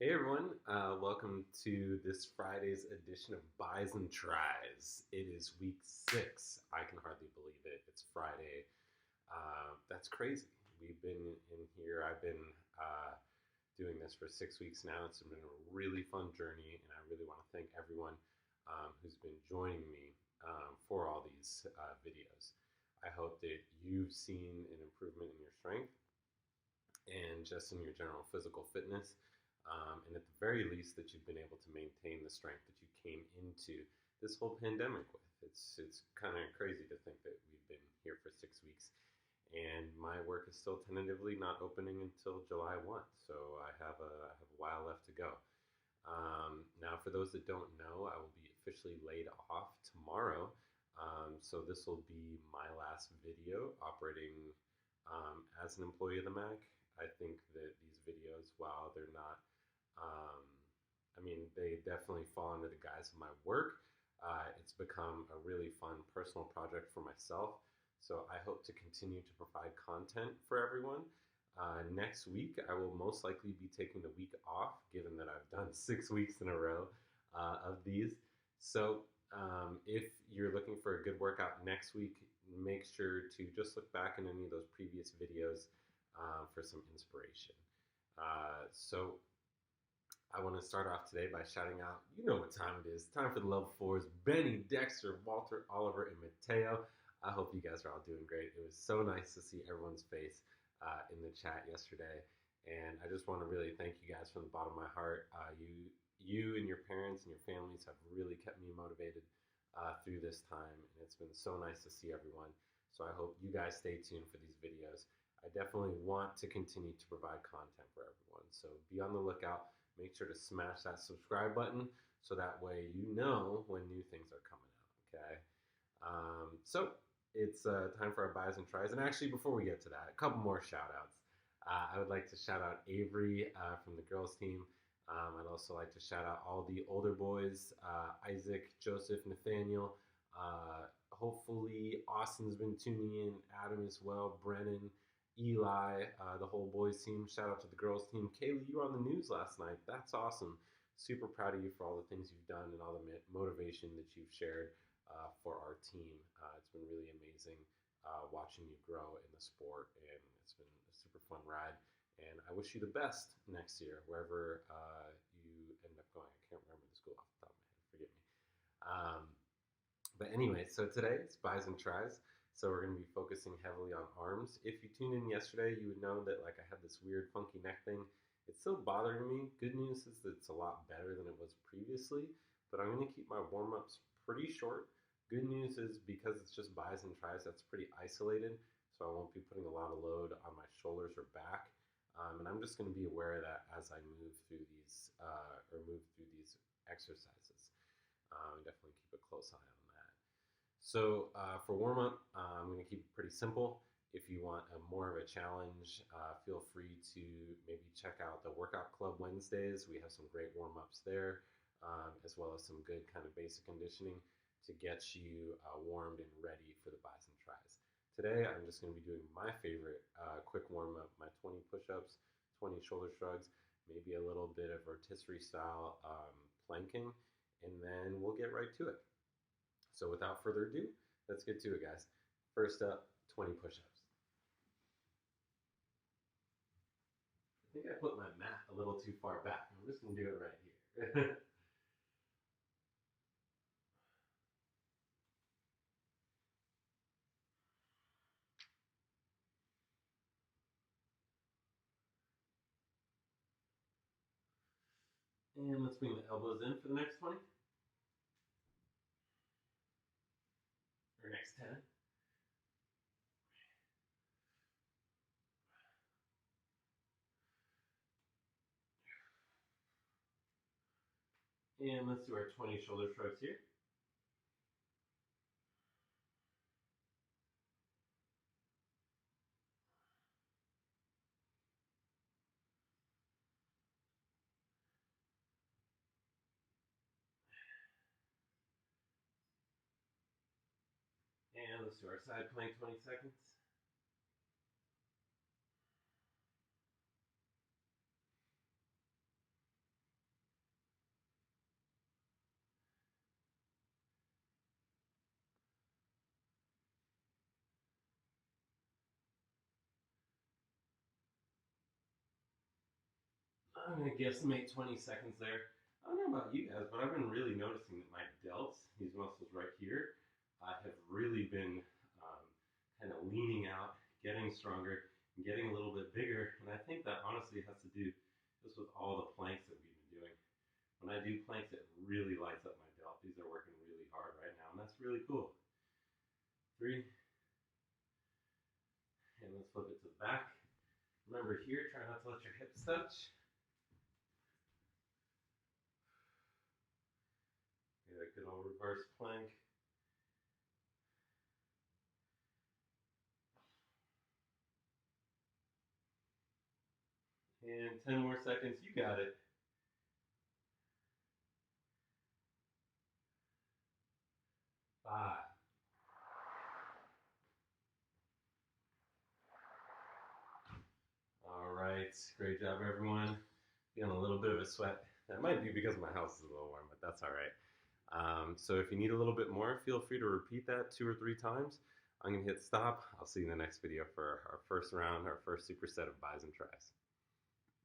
Hey everyone, welcome to this Friday's edition of Bis and Tris. It is week 6. I can hardly believe it. It's Friday. That's crazy. We've been in here. I've been doing this for 6 weeks now. It's been a really fun journey, and I really want to thank everyone who's been joining me for all these videos. I hope that you've seen an improvement in your strength and just in your general physical fitness. And at the very least, that you've been able to maintain the strength that you came into this whole pandemic with. It's kind of crazy to think that we've been here for 6 weeks, and my work is still tentatively not opening until July 1. So I have a while left to go. Now, for those that don't know, I will be officially laid off tomorrow. So this will be my last video operating as an employee of the Mac. I think that these videos, while they're not they definitely fall under the guise of my work. It's become a really fun personal project for myself. So I hope to continue to provide content for everyone. Next week, I will most likely be taking the week off, given that I've done 6 weeks in a row of these. So if you're looking for a good workout next week, make sure to just look back in any of those previous videos for some inspiration. So I want to start off today by shouting out, you know what time it is. Time for the level fours. Benny, Dexter, Walter, Oliver, and Mateo. I hope you guys are all doing great. It was so nice to see everyone's face in the chat yesterday. And I just want to really thank you guys from the bottom of my heart. You and your parents and your families have really kept me motivated through this time. And it's been so nice to see everyone. So I hope you guys stay tuned for these videos. I definitely want to continue to provide content for everyone. So be on the lookout. Make sure to smash that subscribe button so that way you know when new things are coming out, okay? So it's time for our Bis and Tris. And actually, before we get to that, a couple more shout-outs. I would like to shout out Avery from the girls team. I'd also like to shout out all the older boys, Isaac, Joseph, Nathaniel. Hopefully, Austin's been tuning in, Adam as well, Brennan, Eli, the whole boys team. Shout out to the girls team. Kaylee, you were on the news last night. That's awesome. Super proud of you for all the things you've done and all the motivation that you've shared for our team. It's been really amazing watching you grow in the sport, and it's been a super fun ride. And I wish you the best next year, wherever you end up going. I can't remember the school off the top of my head. Forgive me. But anyway, so today it's Bis and Tris. So we're going to be focusing heavily on arms. If you tuned in yesterday, you would know that I had this weird funky neck thing. It's still bothering me. Good news is that it's a lot better than it was previously, but I'm going to keep my warm-ups pretty short. Good news is because it's just Bis and Tris, that's pretty isolated, so I won't be putting a lot of load on my shoulders or back. And I'm just going to be aware of that as I move through these exercises. Definitely keep a close eye on that. So for warm-up, I'm going to keep it pretty simple. If you want more of a challenge, feel free to maybe check out the Workout Club Wednesdays. We have some great warm-ups there, as well as some good kind of basic conditioning to get you warmed and ready for the Bis and Tris. Today, I'm just going to be doing my favorite quick warm-up, my 20 push-ups, 20 shoulder shrugs, maybe a little bit of rotisserie style planking, and then we'll get right to it. So without further ado, let's get to it, guys. First up, 20 push-ups. I think I put my mat a little too far back. I'm just going to do it right here. And let's bring the elbows in for the next 20. Or next 10. And let's do our 20 shoulder shrugs here. And let's do our side plank 20 seconds. I'm going to guesstimate 20 seconds there. I don't know about you guys, but I've been really noticing that my delts, these muscles right here, have really been kind of leaning out, getting stronger, and getting a little bit bigger. And I think that honestly has to do just with all the planks that we've been doing. When I do planks, it really lights up my delt. These are working really hard right now, and that's really cool. 3. And let's flip it to the back. Remember here, try not to let your hips touch. Get a good old reverse plank. And 10 more seconds, you got it. 5. All right, great job everyone. Feeling a little bit of a sweat. That might be because my house is a little warm, but that's all right. So if you need a little bit more, feel free to repeat that 2 or 3 times. I'm gonna hit stop. I'll see you in the next video for our first round, our first superset of bis and tris.